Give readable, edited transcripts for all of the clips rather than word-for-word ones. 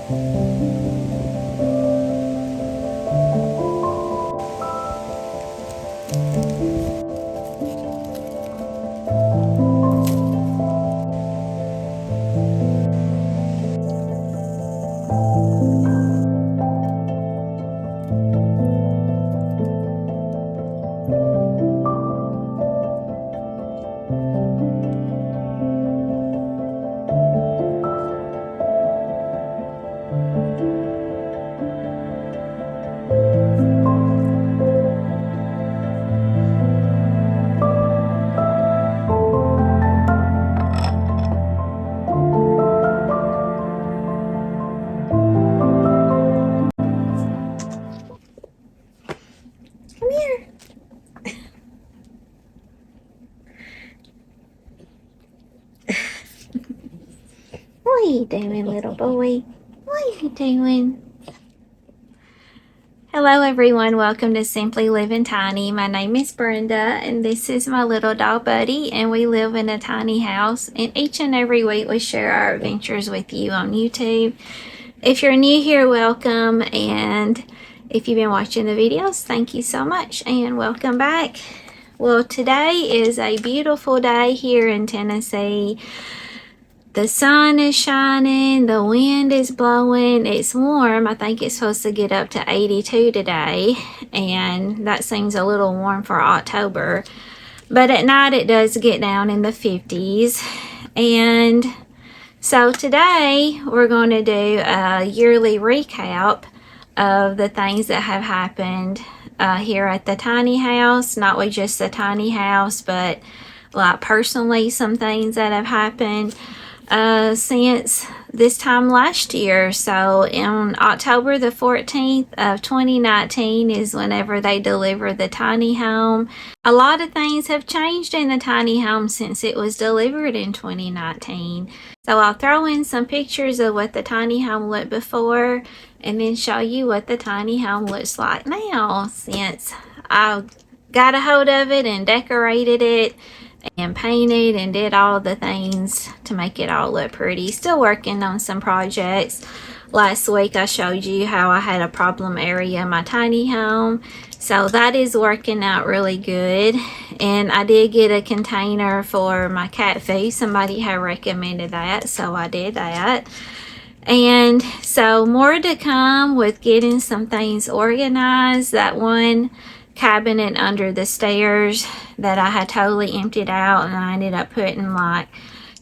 Come here. What are you doing, little boy? What are you doing? Hello everyone, welcome to Simply Living Tiny. My name is Brenda and this is my little dog Buddy, and we live in a tiny house, and each and every week we share our adventures with you on YouTube. If you're new here, welcome, and if you've been watching the videos, thank you so much and welcome back. Well, today is a beautiful day here in Tennessee. The sun is shining, the wind is blowing, it's warm. I think it's supposed to get up to 82 today, and that seems a little warm for October. But at night it does get down in the 50s. And so today we're going to do a yearly recap of the things that have happened here at the tiny house. Not with just the tiny house, but like personally some things that have happened since this time last year. So on October the 14th of 2019 is whenever they delivered the tiny home. A lot of things have changed in the tiny home since it was delivered in 2019. So I'll throw in some pictures of what the tiny home looked before and then show you what the tiny home looks like now, since I got a hold of it and decorated it and painted and did all the things to make it all look pretty. Still working on some projects. Last week I showed you how I had a problem area in my tiny home, so that is working out really good. And I did get a container for my cat food. Somebody had recommended that, so I did that. And so more to come with getting some things organized. That one cabinet under the stairs that I had totally emptied out, and I ended up putting like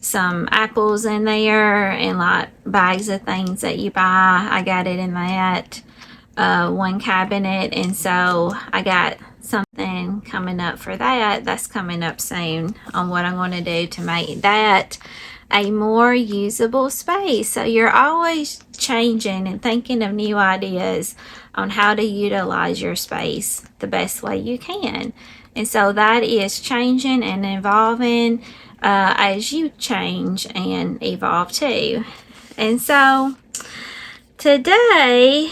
some apples in there and like bags of things that you buy. I got it in that one cabinet, and so I got something coming up for that. That's coming up soon on what I'm going to do to make that a more usable space. So you're always changing and thinking of new ideas on how to utilize your space the best way you can. And so that is changing and evolving as you change and evolve too. And so today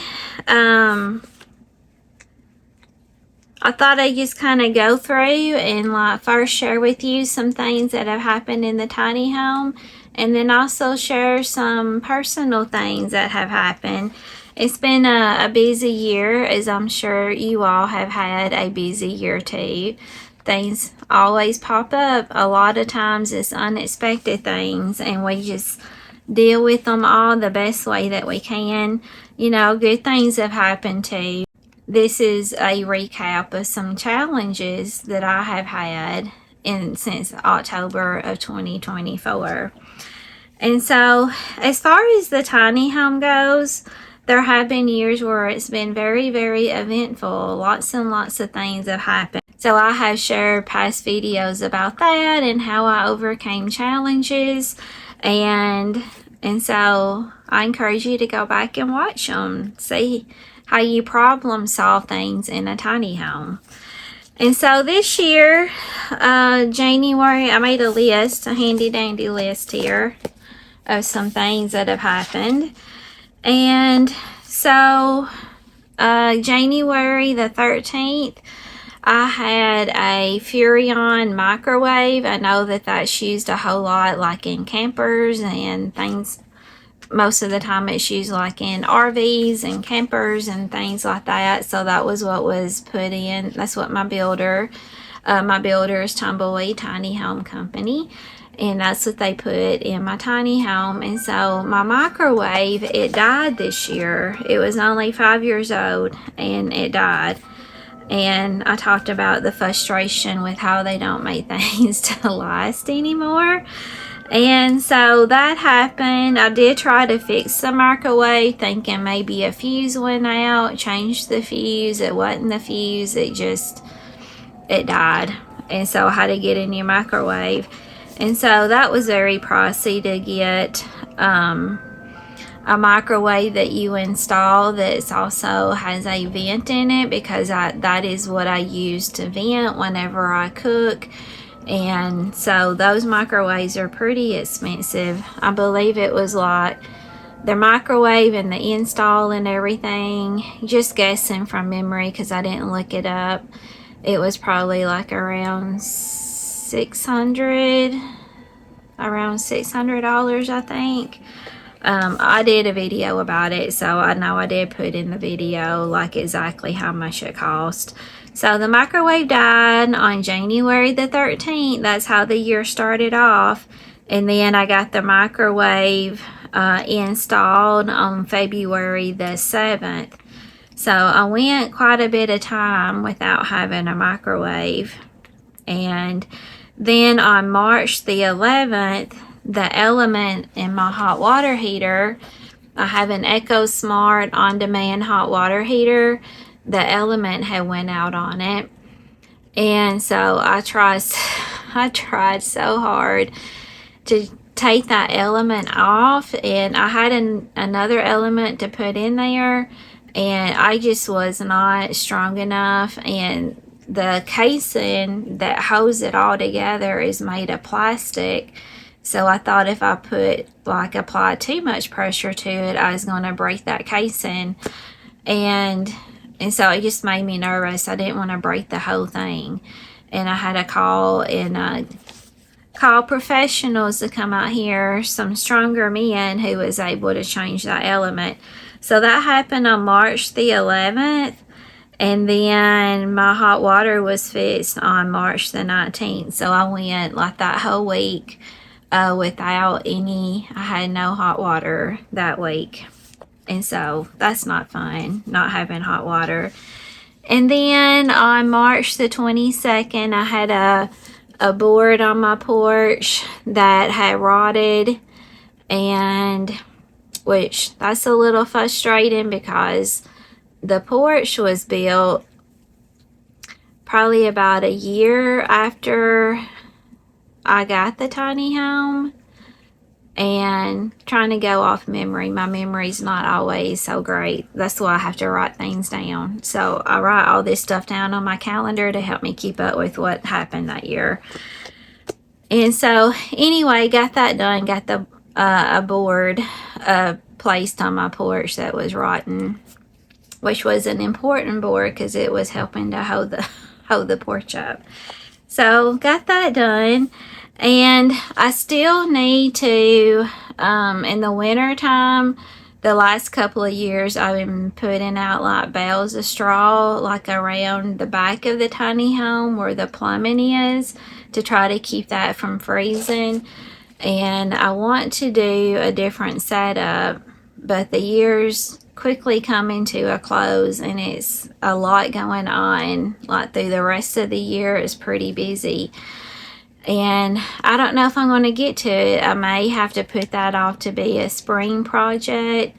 I thought I'd just kind of go through and like first share with you some things that have happened in the tiny home, and then also share some personal things that have happened. It's been a busy year, as I'm sure you all have had a busy year too. Things always pop up. A lot of times it's unexpected things, and we just deal with them all the best way that we can. You know, good things have happened too. This is a recap of some challenges that I have had since October of 2024. And so as far as the tiny home goes, there have been years where it's been very, very eventful. Lots and lots of things have happened. So I have shared past videos about that and how I overcame challenges. And so I encourage you to go back and watch them. See how you problem solve things in a tiny home. And so this year, January, I made a list, a handy dandy list here of some things that have happened. And so January the 13th, I had a Furrion microwave. I know that that's used a whole lot like in campers and things most of the time it's used like in RVs and campers and things like that. So that was what was put in. That's what my builder is Tumbleweed Tiny Home Company, and that's what they put in my tiny home. And so my microwave, it died this year. It was only 5 years old and it died. And I talked about the frustration with how they don't make things to last anymore. And so that happened. I did try to fix the microwave, thinking maybe a fuse went out, changed the fuse. It wasn't the fuse, it died. And so I had to get a new microwave. And so that was very pricey to get a microwave that you install that also has a vent in it, because that is what I use to vent whenever I cook. And so those microwaves are pretty expensive. I believe it was like the microwave and the install and everything, just guessing from memory because I didn't look it up, it was probably like around $600, I think. I did a video about it, so I know I did put in the video like exactly how much it cost. So the microwave died on January the 13th. That's how the year started off. And then I got the microwave installed on February the 7th. So I went quite a bit of time without having a microwave. And then on March the 11th, the element in my hot water heater, I have an Echo Smart on-demand hot water heater. The element had went out on it. And so I tried so hard to take that element off, and I had another element to put in there, and I just was not strong enough. And the casing that holds it all together is made of plastic. So I thought if I applied too much pressure to it, I was going to break that casing. And so it just made me nervous. I didn't want to break the whole thing. And I had to call professionals to come out here, some stronger men who was able to change that element. So that happened on March the 11th. And then my hot water was fixed on March the 19th. So I went like that whole week without I had no hot water that week. And so that's not fun, not having hot water. And then on March the 22nd, I had a board on my porch that had rotted, and which that's a little frustrating because the porch was built probably about a year after I got the tiny home. And trying to go off memory, my memory's not always so great. That's why I have to write things down. So I write all this stuff down on my calendar to help me keep up with what happened that year. And so anyway, got that done. Got the a board placed on my porch that was rotten, which was an important board because it was helping to hold the porch up. So got that done. And I still need to, in the winter time, the last couple of years, I've been putting out like bales of straw, like around the back of the tiny home where the plumbing is, to try to keep that from freezing. And I want to do a different setup, but the year's quickly coming to a close, and it's a lot going on. Like through the rest of the year, it's pretty busy. And I don't know if I'm going to get to it. I may have to put that off to be a spring project.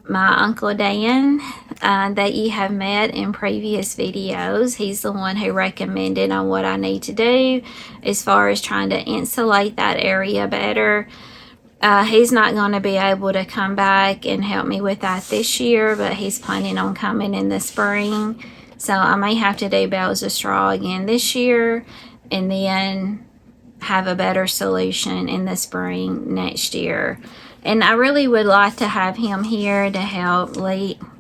My Uncle Dan, that you have met in previous videos, he's the one who recommended on what I need to do as far as trying to insulate that area better. He's not going to be able to come back and help me with that this year, but he's planning on coming in the spring. So I may have to do bales of straw again this year, and then have a better solution in the spring next year. And I really would like to have him here to help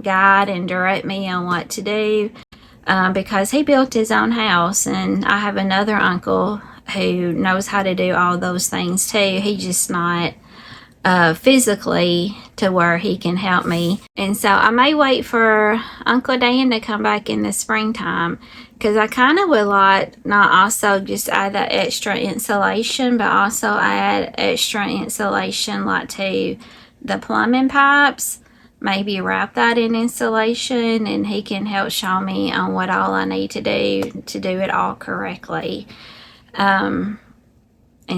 guide and direct me on what to do, because he built his own house, and I have another uncle who knows how to do all those things too. He's just not physically to where he can help me. And so I may wait for Uncle Dan to come back in the springtime, because I kind of would like not also just add that extra insulation, but also add extra insulation like to the plumbing pipes. Maybe wrap that in insulation, and he can help show me on what all I need to do it all correctly. And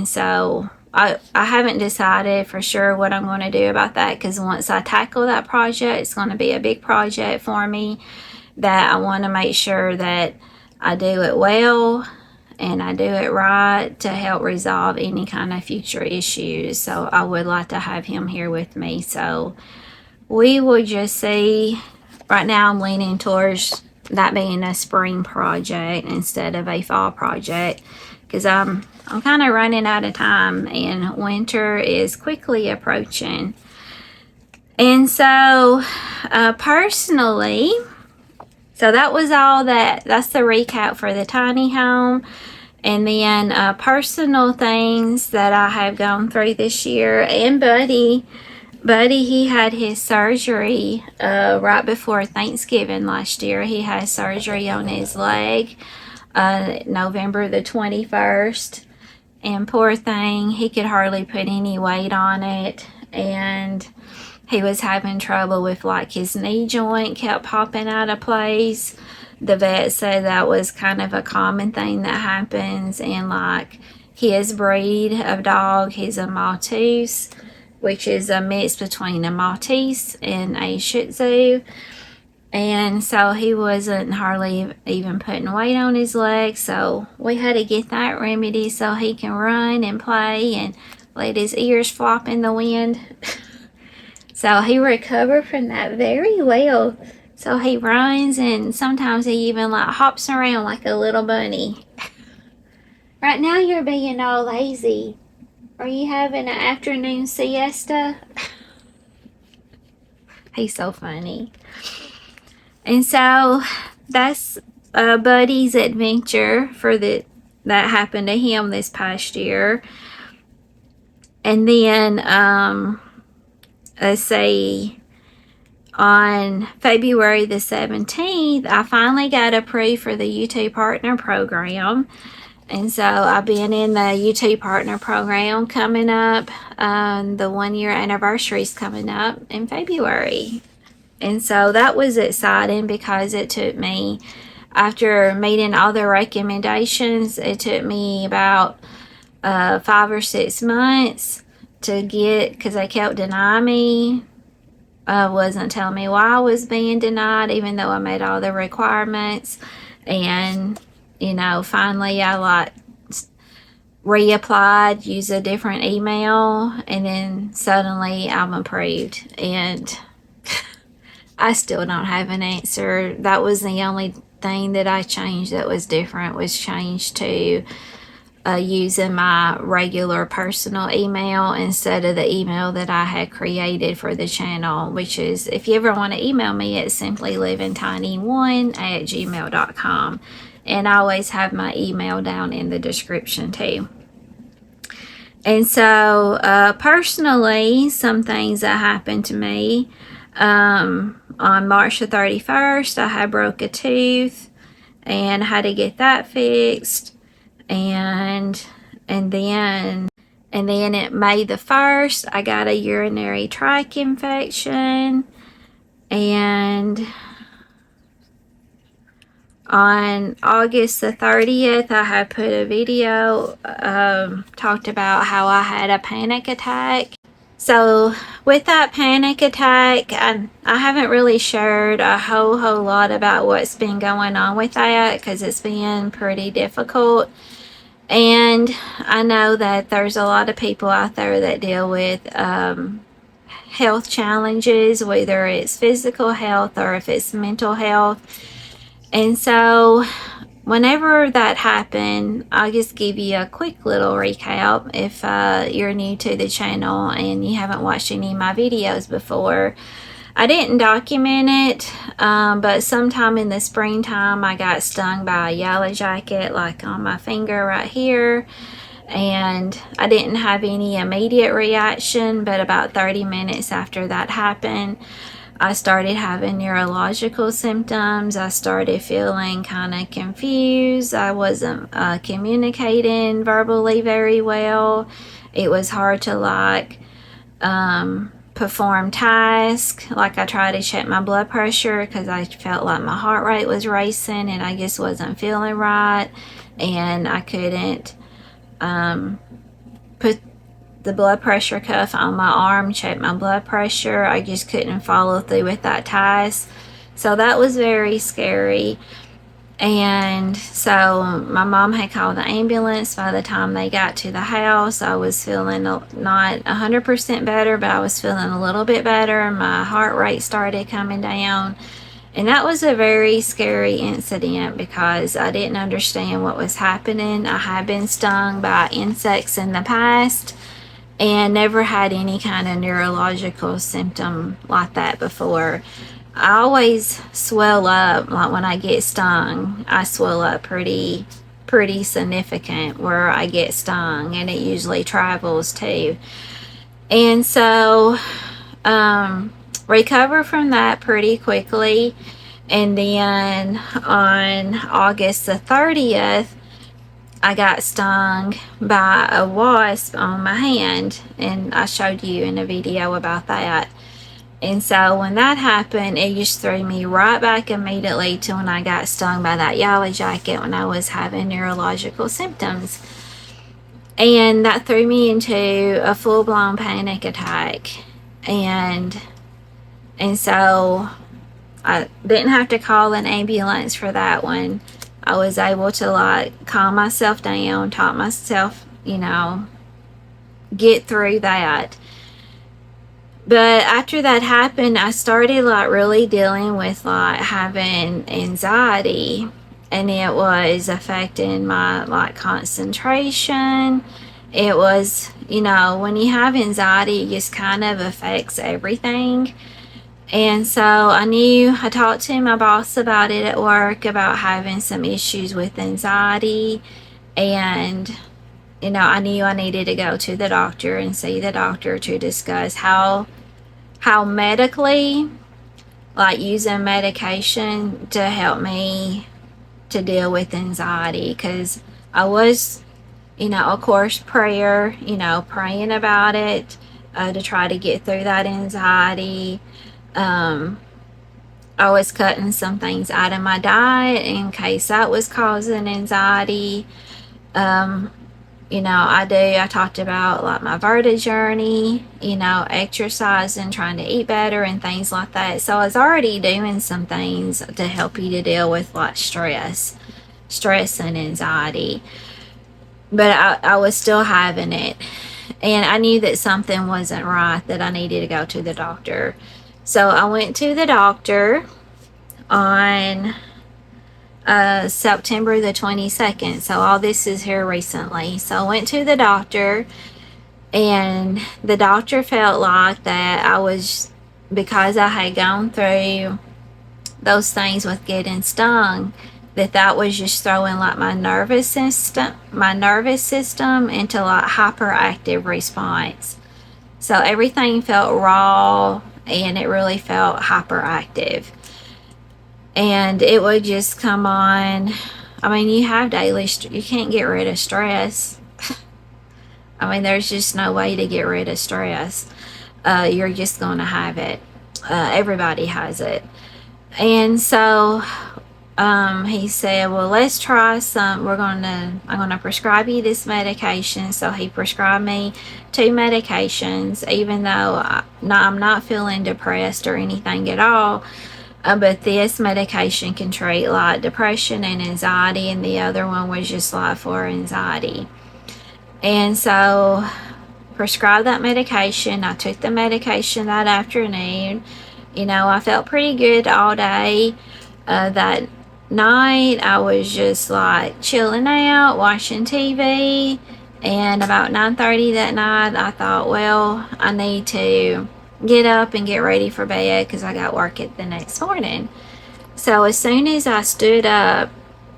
so I haven't decided for sure what I'm going to do about that, because once I tackle that project, it's going to be a big project for me that I want to make sure that I do it well and I do it right to help resolve any kind of future issues. So I would like to have him here with me. So we will just see. Right now I'm leaning towards that being a spring project instead of a fall project, because I'm kind of running out of time and winter is quickly approaching. And so personally, so that was all that's the recap for the tiny home. And then personal things that I have gone through this year. And Buddy, he had his surgery right before Thanksgiving last year. He had surgery on his leg November the 21st. And poor thing, he could hardly put any weight on it. And he was having trouble with like his knee joint kept popping out of place. The vet said that was kind of a common thing that happens in like his breed of dog. He's a Maltese, which is a mix between a Maltese and a Shih Tzu. And so he wasn't hardly even putting weight on his legs. So we had to get that remedy so he can run and play and let his ears flop in the wind. So he recovered from that very well. So he runs, and sometimes he even like hops around like a little bunny. Right now you're being all lazy. Are you having an afternoon siesta? He's so funny. And so that's Buddy's adventure that happened to him this past year. And then let's see, on February the 17th, I finally got approved for the YouTube Partner Program. And so I've been in the YouTube Partner Program coming up. The 1 year anniversary is coming up in February. And so that was exciting, because it took me, after meeting all the recommendations, it took me about 5 or 6 months to get, because they kept denying me. Wasn't telling me why I was being denied, even though I met all the requirements. And finally I like reapplied, used a different email, and then suddenly I'm approved. And I still don't have an answer. That was the only thing that I changed that was different, was changed to using my regular personal email instead of the email that I had created for the channel, which is, if you ever want to email me, it's simplylivingtiny1@gmail.com. And I always have my email down in the description too. And so personally, some things that happened to me. On March the 31st, I had broke a tooth and had to get that fixed. And then at May the 1st, I got a urinary tract infection. And on August the 30th, I had put a video, talked about how I had a panic attack. So with that panic attack, I haven't really shared a whole lot about what's been going on with that, because it's been pretty difficult. And I know that there's a lot of people out there that deal with health challenges, whether it's physical health or if it's mental health. And so whenever that happened, I'll just give you a quick little recap if you're new to the channel and you haven't watched any of my videos before. I didn't document it, but sometime in the springtime I got stung by a yellow jacket, like on my finger right here. and I didn't have any immediate reaction, but about 30 minutes after that happened, I started having neurological symptoms. I started feeling kind of confused. I wasn't communicating verbally very well. It was hard to perform tasks. Like I tried to check my blood pressure because I felt like my heart rate was racing and I just wasn't feeling right. And I couldn't put the blood pressure cuff on my arm, check my blood pressure. I just couldn't follow through with that task. So that was very scary. And so my mom had called the ambulance. By the time they got to the house, I was feeling not 100% better, but I was feeling a little bit better. My heart rate started coming down. And that was a very scary incident because I didn't understand what was happening. I had been stung by insects in the past and never had any kind of neurological symptom like that before. I always swell up, like when I get stung, I swell up pretty significant where I get stung, and it usually travels too. And so recover from that pretty quickly. And then on August the 30th, I got stung by a wasp on my hand, and I showed you in a video about that. And so when that happened, it just threw me right back immediately to when I got stung by that yellow jacket when I was having neurological symptoms. And that threw me into a full-blown panic attack. And so I didn't have to call an ambulance for that one. I was able to like calm myself down, talk myself, get through that. But after that happened, I started like really dealing with like having anxiety, and it was affecting my like concentration. It was, when you have anxiety, it just kind of affects everything. And so I talked to my boss about it at work, about having some issues with anxiety. And, I knew I needed to go to the doctor and see the doctor to discuss how medically, like using medication to help me to deal with anxiety. Because I was, of course, praying about it to try to get through that anxiety. I was cutting some things out of my diet in case that was causing anxiety. I talked about like my Verta journey, exercising, trying to eat better and things like that. So I was already doing some things to help you to deal with like stress and anxiety. But I was still having it. And I knew that something wasn't right, that I needed to go to the doctor. So I went to the doctor on September the 22nd. So all this is here recently. So I went to the doctor, and the doctor felt like that because I had gone through those things with getting stung, that was just throwing like my nervous system into like hyperactive response. So everything felt raw, and it really felt hyperactive. And it would just come on. I mean, you have you can't get rid of stress. I mean, there's just no way to get rid of stress. You're just going to have it. Everybody has it. And so he said, well, let's try some. I'm going to prescribe you this medication. So he prescribed me 2 medications, even though I'm not feeling depressed or anything at all. But this medication can treat like depression and anxiety, and the other one was just like for anxiety. And so prescribed that medication. I took the medication that afternoon. I felt pretty good all day. That night I was just like chilling out, watching TV, and about 9:30 that night I thought, well, I need to get up and get ready for bed because I got work the next morning. So as soon as I stood up,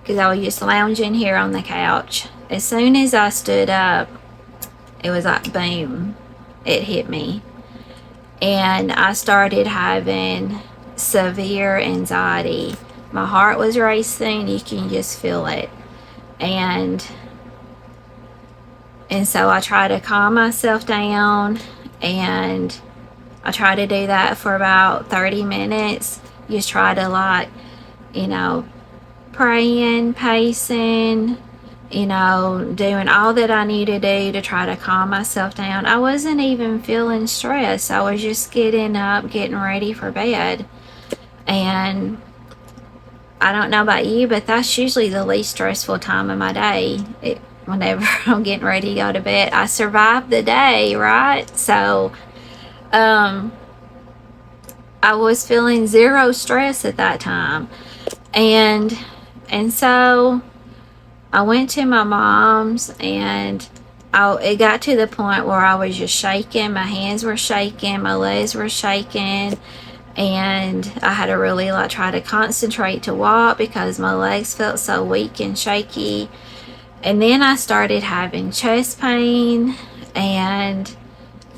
because I was just lounging here on the couch. As soon as I stood up, it was like boom, it hit me. And I started having severe anxiety. My heart was racing, you can just feel it. And so I try to calm myself down, and I try to do that for about 30 minutes. Just try to, like, you know, praying, pacing, doing all that I need to do to try to calm myself down. I wasn't even feeling stressed. I was just getting up, getting ready for bed. And I don't know about you, but that's usually the least stressful time of my day. Whenever I'm getting ready to go to bed, I survived the day, right? So, I was feeling zero stress at that time. And so I went to my mom's, and it got to the point where I was just shaking. My hands were shaking, my legs were shaking, and I had to really try to concentrate to walk because my legs felt so weak and shaky. And then I started having chest pain, and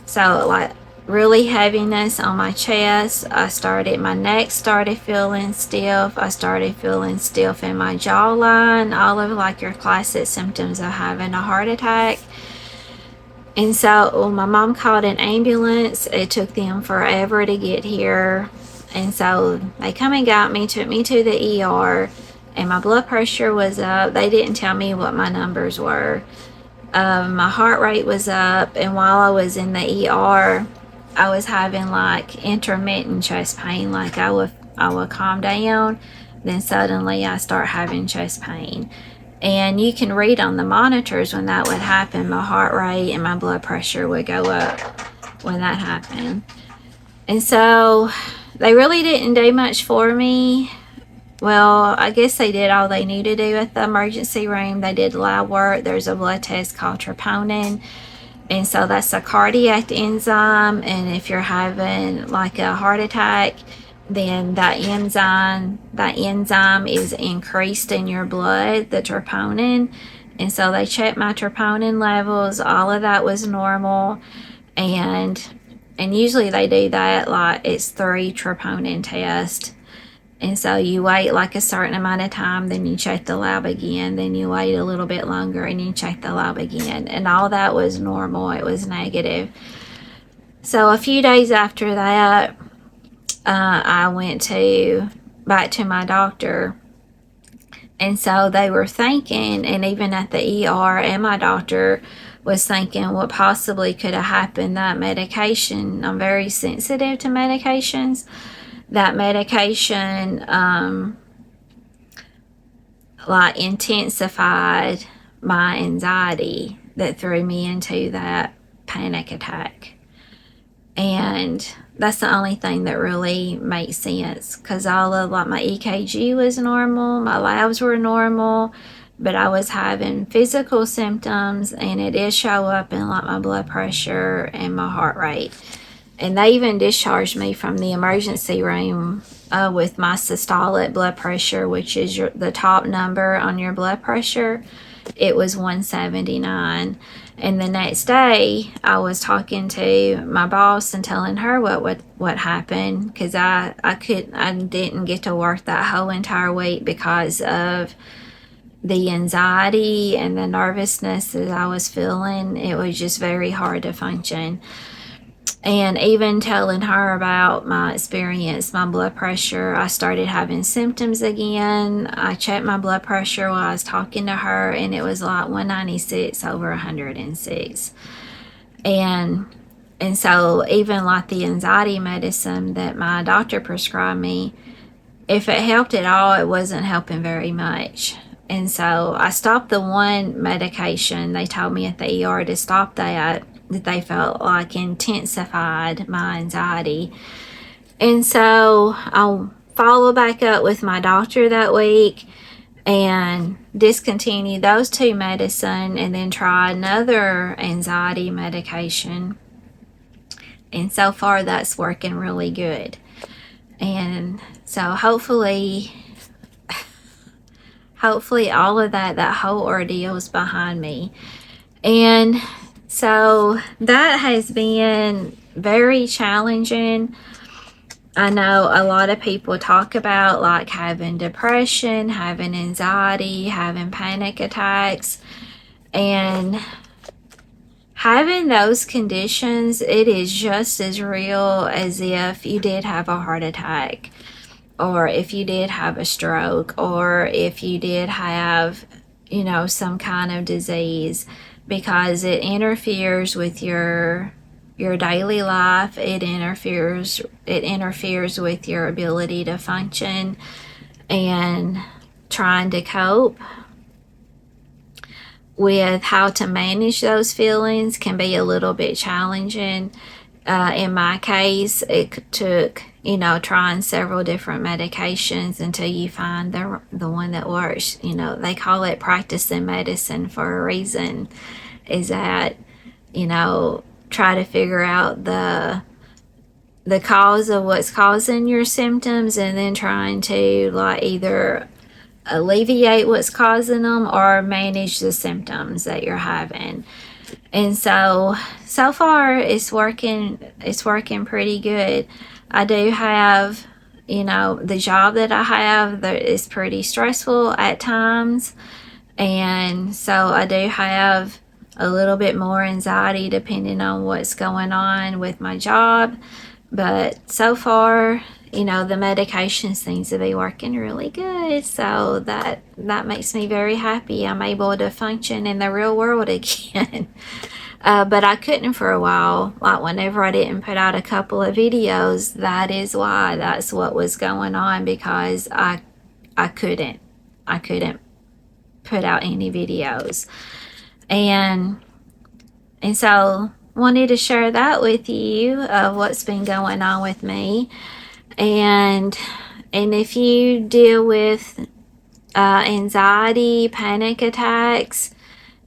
so really heaviness on my chest. My neck started feeling stiff. I started feeling stiff in my jawline, all of your classic symptoms of having a heart attack. And so my mom called an ambulance. It took them forever to get here. And so they come and got me, took me to the ER, and my blood pressure was up. They didn't tell me what my numbers were. My heart rate was up, and while I was in the ER, I was having intermittent chest pain. I would calm down, then suddenly I start having chest pain. And you can read on the monitors when that would happen. My heart rate and my blood pressure would go up when that happened. And so they really didn't do much for me. Well, I guess they did all they needed to do at the emergency room. They did lab work. There's a blood test called troponin. And so that's a cardiac enzyme. And if you're having a heart attack, then that enzyme is increased in your blood, the troponin. And so they checked my troponin levels. All of that was normal. And usually they do that, it's 3 troponin tests. And so you wait a certain amount of time, then you check the lab again, then you wait a little bit longer and you check the lab again. And all that was normal. It was negative. So a few days after that, I went back to my doctor. And so they were thinking, and even at the ER, and my doctor was thinking what possibly could have happened. That medication, I'm very sensitive to medications. That medication intensified my anxiety that threw me into that panic attack. And that's the only thing that really makes sense, because all of my EKG was normal, my labs were normal, but I was having physical symptoms, and it did show up in my blood pressure and my heart rate. And they even discharged me from the emergency room with my systolic blood pressure, which is the top number on your blood pressure. It was 179. And the next day, I was talking to my boss and telling her what happened, because I didn't get to work that whole entire week because of the anxiety and the nervousness that I was feeling. It was just very hard to function. And even telling her about my experience, my blood pressure, I started having symptoms again. I checked my blood pressure while I was talking to her, and it was 196 over 106. And so even the anxiety medicine that my doctor prescribed me, if it helped at all, it wasn't helping very much. And so I stopped the one medication. They told me at the ER to stop that they felt intensified my anxiety. And so I'll follow back up with my doctor that week and discontinue those 2 medicine, and then try another anxiety medication. And so far that's working really good. And so hopefully hopefully all of that whole ordeal is behind me. And so that has been very challenging. I know a lot of people talk about like having depression, having anxiety, having panic attacks, and having those conditions, it is just as real as if you did have a heart attack, or if you did have a stroke, or if you did have, some kind of disease, because it interferes with your daily life. It interferes with your ability to function, and trying to cope with how to manage those feelings can be a little bit challenging. In my case, it took, trying several different medications until you find the one that works. They call it practicing medicine for a reason, is that, try to figure out the cause of what's causing your symptoms, and then trying to like either alleviate what's causing them or manage the symptoms that you're having. And so far it's working pretty good. I do have, the job that I have that is pretty stressful at times, and so I do have a little bit more anxiety depending on what's going on with my job. But so far, the medication seems to be working really good, so that makes me very happy. I'm able to function in the real world again. But I couldn't for a while. Like whenever I didn't put out a couple of videos, that is why. That's what was going on, because I couldn't put out any videos. And so wanted to share that with you of what's been going on with me. And if you deal with anxiety, panic attacks,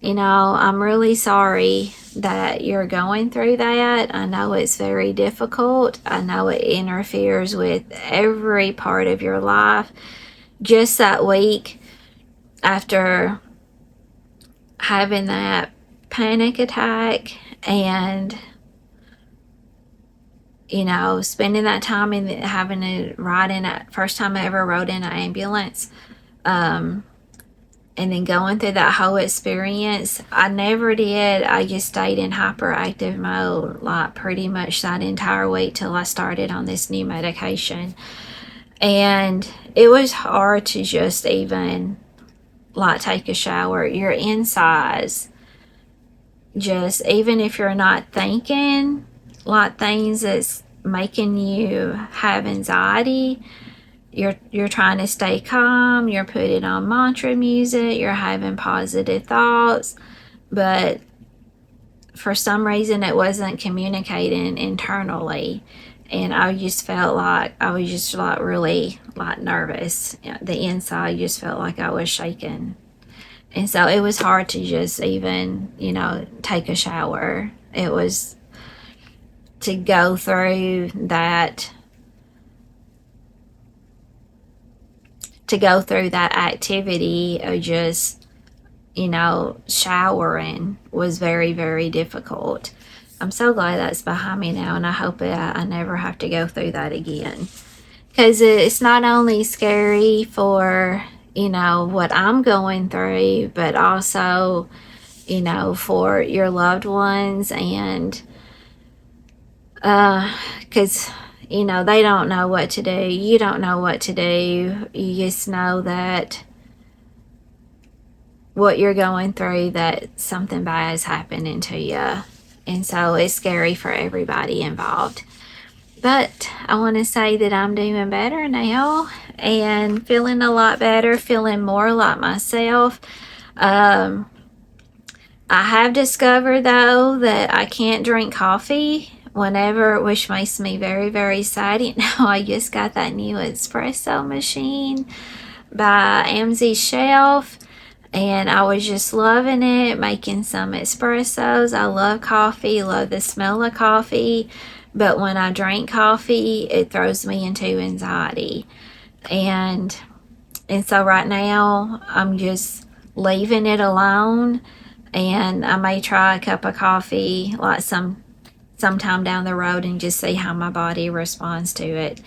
I'm really sorry that you're going through that. I know it's very difficult. I know it interferes with every part of your life. Just that week after having that panic attack, and spending that time in having to ride in a first time I ever rode in an ambulance, and then going through that whole experience. I never did. I just stayed in hyperactive mode like pretty much that entire week till I started on this new medication. And it was hard to just even like take a shower. Your insides, just even if you're not thinking like things that's making you have anxiety, you're trying to stay calm, you're putting on mantra music, you're having positive thoughts, but for some reason it wasn't communicating internally, and I just felt like I was just like really like nervous. The inside just felt like I was shaking, and so it was hard to just even take a shower. It was to go through that activity of just showering was very, very difficult. I'm so glad that's behind me now, and I hope I never have to go through that again, because it's not only scary for what I'm going through, but also for your loved ones, and because they don't know what to do. You don't know what to do. You just know that what you're going through, that something bad is happening to you. And so it's scary for everybody involved. But I want to say that I'm doing better now and feeling a lot better, feeling more like myself. I have discovered, though, that I can't drink coffee whenever, which makes me very, very sad. Now I just got that new espresso machine by Amzi's Shelf, and I was just loving it, making some espressos. I love coffee, love the smell of coffee, but when I drink coffee, it throws me into anxiety. And And so right now I'm just leaving it alone, and I may try a cup of coffee like sometime down the road and just see how my body responds to it.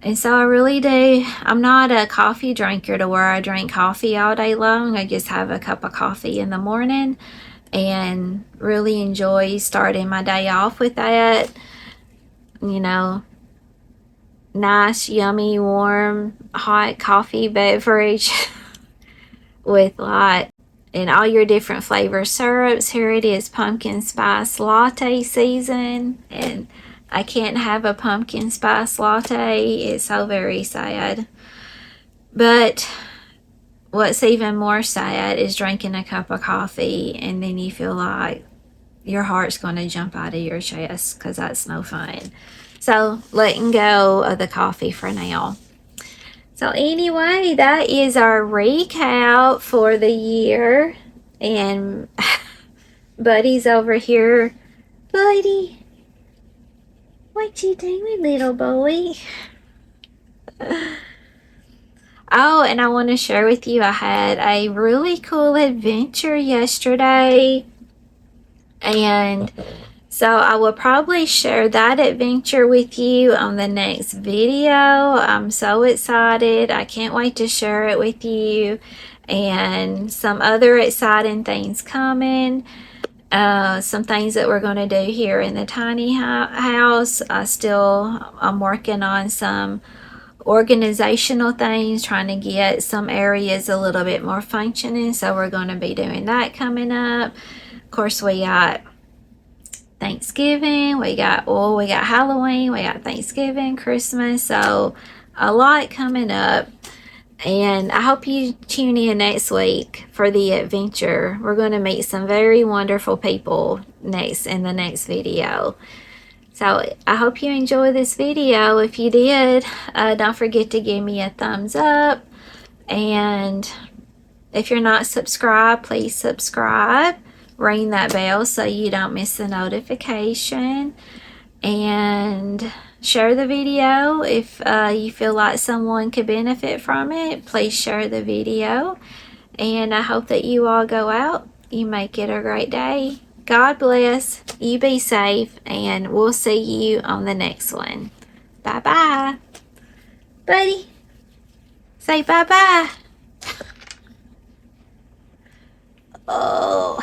And so I really do. I'm not a coffee drinker to where I drink coffee all day long. I just have a cup of coffee in the morning and really enjoy starting my day off with that. You know, nice, yummy, warm, hot coffee beverage with like, and all your different flavor syrups. Here it is, pumpkin spice latte season, and I can't have a pumpkin spice latte. It's so very sad. But what's even more sad is drinking a cup of coffee and then you feel like your heart's going to jump out of your chest, because that's no fun. So letting go of the coffee for now. So anyway, that is our recap for the year. And Buddy's over here. Buddy, what you doing, little boy? Oh, and I want to share with you, I had a really cool adventure yesterday. And so I will probably share that adventure with you on the next video. I'm so excited. I can't wait to share it with you. And some other exciting things coming. Some things that we're going to do here in the tiny house. I'm working on some organizational things, trying to get some areas a little bit more functioning. So we're going to be doing that coming up. Of course, we got Thanksgiving, we got Halloween, we got Thanksgiving, Christmas, so a lot coming up. And I hope you tune in next week for the adventure. We're going to meet some very wonderful people in the next video. So I hope you enjoy this video. If you did, don't forget to give me a thumbs up. And if you're not subscribed, please subscribe. Ring that bell so you don't miss the notification. And share the video if you feel like someone could benefit from it. Please share the video. And I hope that you all go out. You make it a great day. God bless. You be safe. And we'll see you on the next one. Bye-bye. Buddy, say bye-bye. Oh.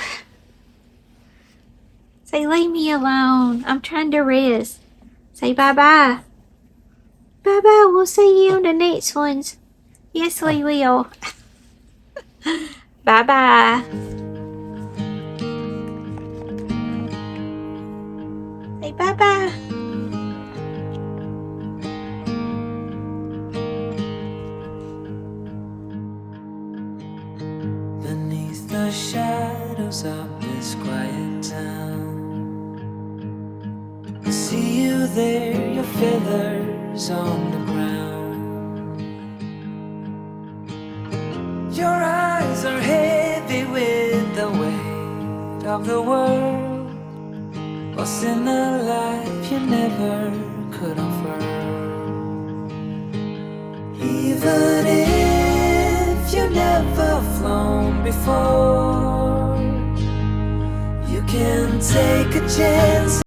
Say, leave me alone. I'm trying to rest. Say bye-bye. Bye-bye. We'll see you on the next ones. Yes, we will. Bye-bye. Say bye-bye. Beneath the shadows of this quiet town, I see you there, your feathers on the ground. Your eyes are heavy with the weight of the world, lost in a life you never could unfurl. Even if you've never flown before, you can take a chance.